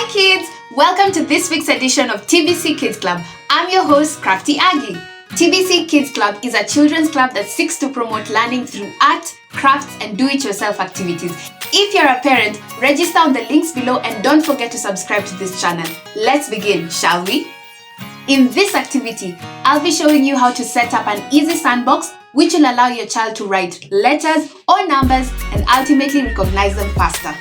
Hi kids! Welcome to this week's edition of TBC Kids Club. I'm your host, Crafty Aggie. TBC Kids Club is a children's club that seeks to promote learning through art, crafts, and do-it-yourself activities. If you're a parent, register on the links below and don't forget to subscribe to this channel. Let's begin, shall we? In this activity, I'll be showing you how to set up an easy sandbox which will allow your child to write letters or numbers and ultimately recognize them faster.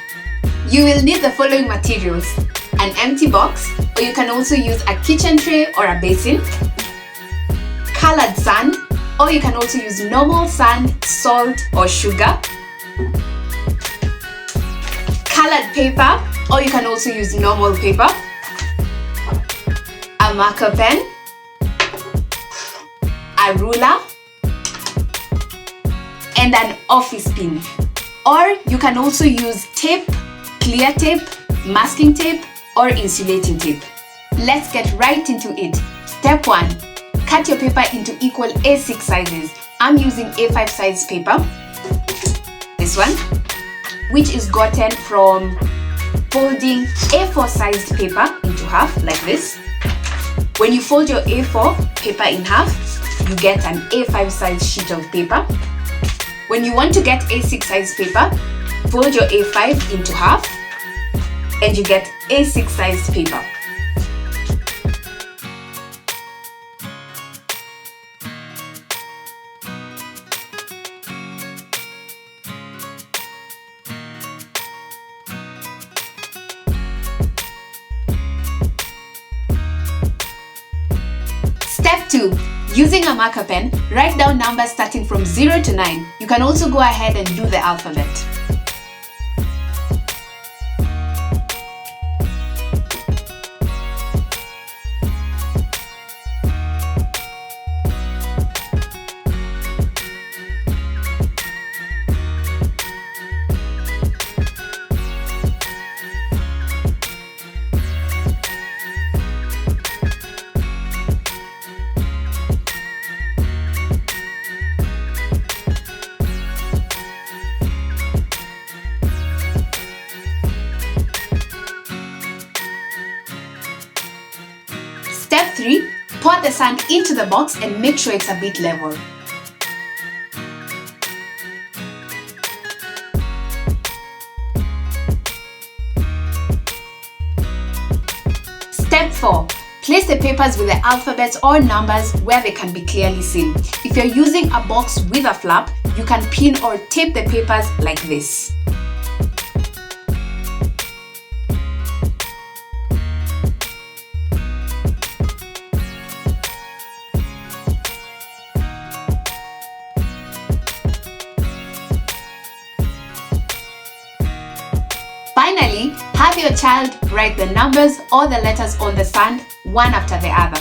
You will need the following materials: an empty box, or you can also use a kitchen tray or a basin, colored sand, or you can also use normal sand, salt, or sugar, colored paper, or you can also use normal paper, a marker pen, a ruler, and an office pin. Or you can also use tape, clear tape, masking tape, or insulating tape. Let's get right into it. Step 1. Cut your paper into equal A6 sizes. I'm using A5 size paper, this one, which is gotten from folding A4 sized paper into half like this. When you fold your A4 paper in half, you get an A5 size sheet of paper. When you want to get A6 size paper, fold your A5 into half and you get A6 size paper. Step 2. Using a marker pen, write down numbers starting from 0 to 9. You can also go ahead and do the alphabet. Step 3. Pour the sand into the box and make sure it's a bit level. Step 4. Place the papers with the alphabets or numbers where they can be clearly seen. If you're using a box with a flap, you can pin or tape the papers like this. Finally, have your child write the numbers or the letters on the sand, one after the other.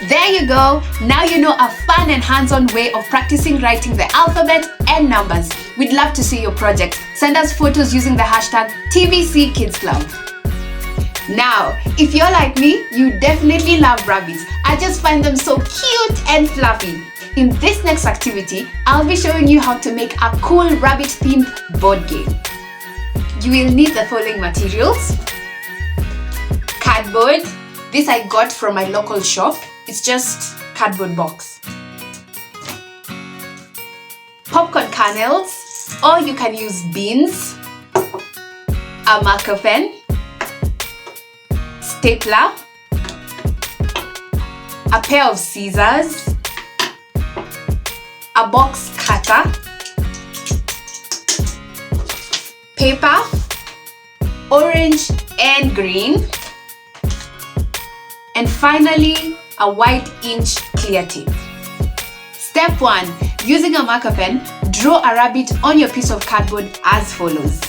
There you go! Now you know a fun and hands-on way of practicing writing the alphabet and numbers. We'd love to see your projects. Send us photos using the hashtag TBC Kids Club. Now, if you're like me, you definitely love rabbits. I just find them so cute and fluffy. In this next activity, I'll be showing you how to make a cool rabbit-themed board game. You will need the following materials: cardboard. This I got from my local shop. It's just cardboard box. Popcorn kernels, or you can use beans. A marker pen. Stapler. A pair of scissors. A box cutter. Paper. Orange and green. And finally, a wide inch clear tape. Step 1. Using a marker pen, draw a rabbit on your piece of cardboard as follows.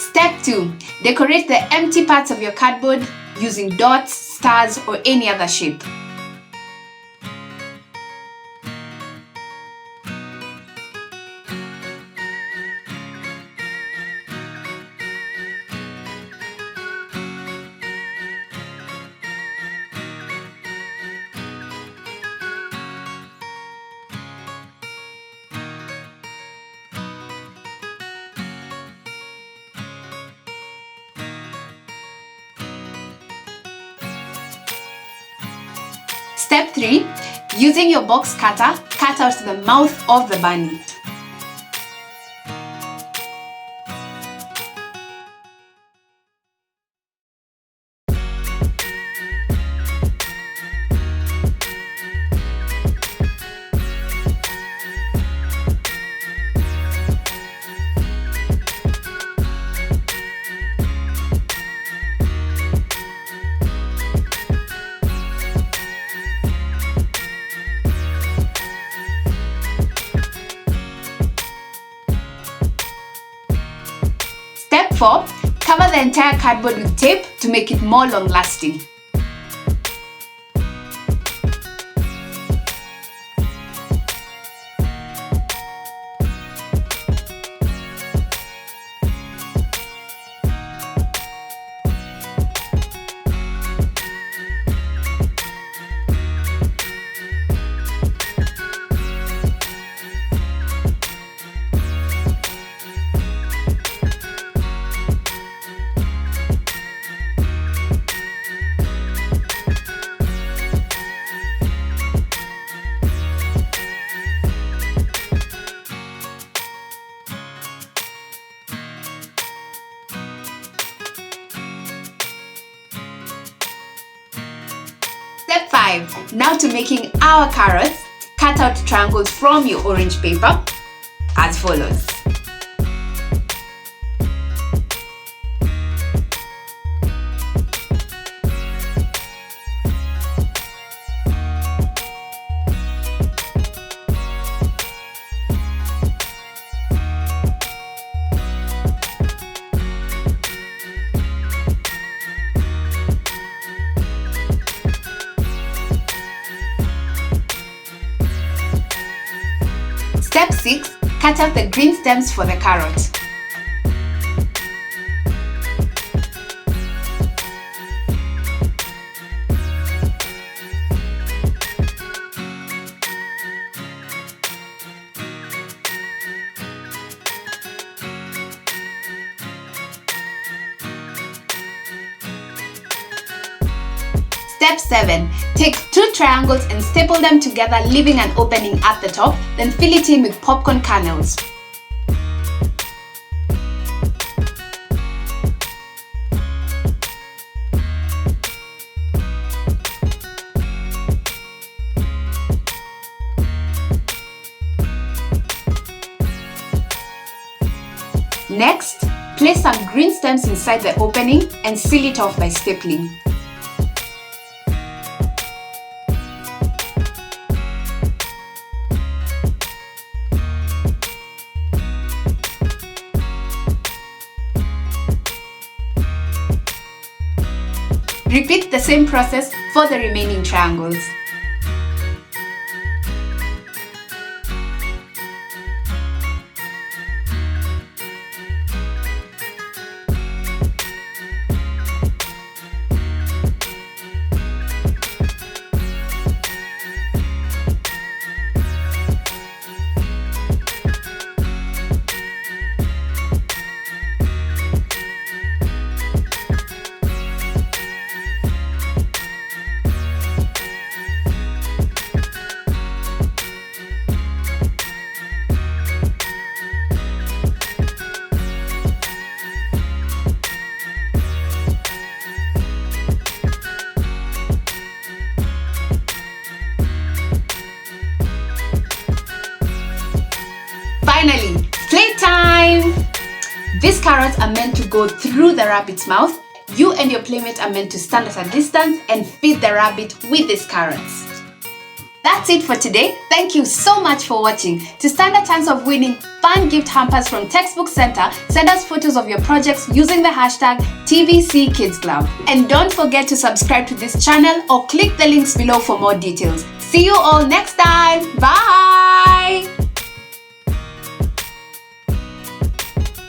Step 2. Decorate the empty parts of your cardboard using dots, stars, or any other shape. Step 3. Using your box cutter, cut out the mouth of the bunny. Step 4. Cover the entire cardboard with tape to make it more long-lasting. Step 5. Now to making our carrots, cut out triangles from your orange paper as follows. Step 6. Cut out the green stems for the carrot. Step 7. Take 2 triangles and staple them together, leaving an opening at the top, then fill it in with popcorn kernels. Next, place some green stems inside the opening and seal it off by stapling. Repeat the same process for the remaining triangles. Finally, playtime! These carrots are meant to go through the rabbit's mouth. You and your playmate are meant to stand at a distance and feed the rabbit with these carrots. That's it for today. Thank you so much for watching. To stand a chance of winning fun gift hampers from Textbook Center, send us photos of your projects using the hashtag TBC Kids Club. And don't forget to subscribe to this channel or click the links below for more details. See you all next time. Bye!